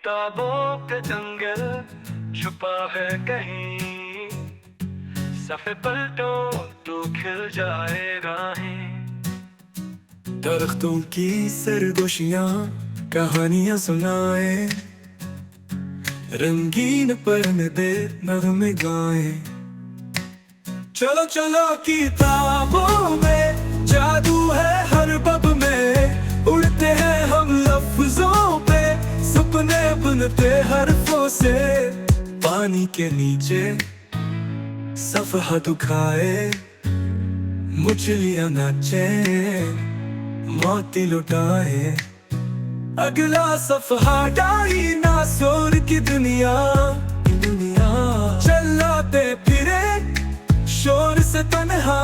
किताबों के जंगल छुपा है कहीं, सफ़े पलटों तो खिल जाए राहें। दरख्तों की सरगोशियाँ कहानियाँ सुनाए, रंगीन परिंदे नगमे गाए। चलो चलो किताबों में जादू है हर बब में, उड़ते हैं हम लफ्जों पे, सपने बुनते हरफों से। पानी के नीचे सफ़हा दुखाए, मछलियाँ नाचे मोती लुटाए। अगला सफ़हा डायनासोर की दुनिया, चलाते फिरे शोर से तन्हा।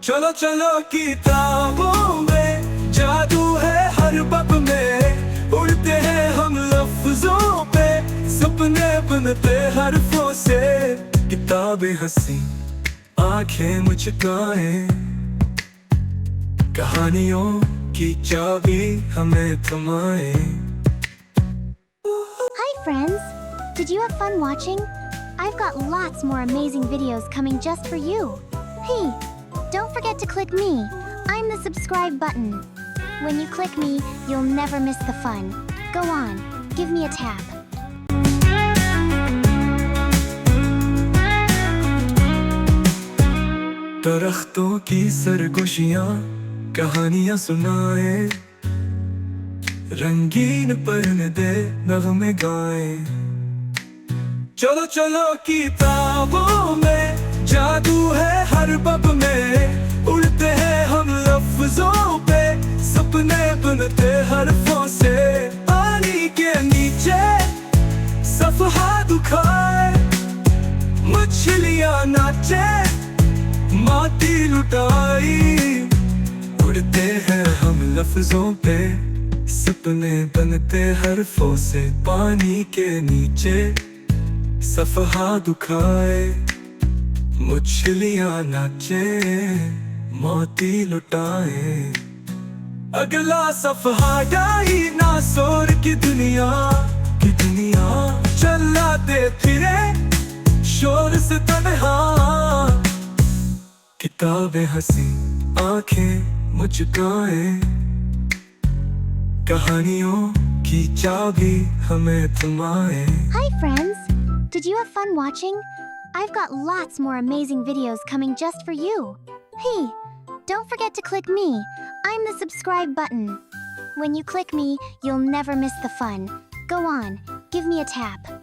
चलो चलो किताबों में जादू है हर बब में, उड़ते हैं हम लफ्जों पे, सपने बुनते हरफों से। किताबें हंसी आंखें मुचकाए, कहानियों की चाबी हमें थमाए। Hi friends! Did you have fun watching? I've got lots more amazing videos coming just for you. Hey, don't forget to click me. I'm the subscribe button. When you click me, you'll never miss the fun. Go on, give me a tap. दरख्तों की सरगोशियाँ कहानियाँ सुनाए, रंगीन परिंदे नगमे गाए। चलो चलो किताबों में जादू है हर बब में, उड़ते हैं हम लफ्जों पे, सपने बुनते हरफों से। पानी के नीचे सफ़हा दुखाए, मछलियाँ नाचे मोती लुटाई। उड़ते हैं हम लफ्जों पे, सपने बनते हरफों से। पानी के नीचे सफ़हा दुखाए, मछलियाँ नाचे मोती लुटाए। अगला सफ़हा डायनासोर की दुनिया, चलाते फिरे शोर से तन्हा। किताबें हंसी आंखें मुचकाए, कहानियों की चाबी हमें थमाए। Hi friends! Did you have fun watching? I've got lots more amazing videos coming just for you. Hey, don't forget to click me. I'm the subscribe button. When you click me, you'll never miss the fun. Go on, give me a tap.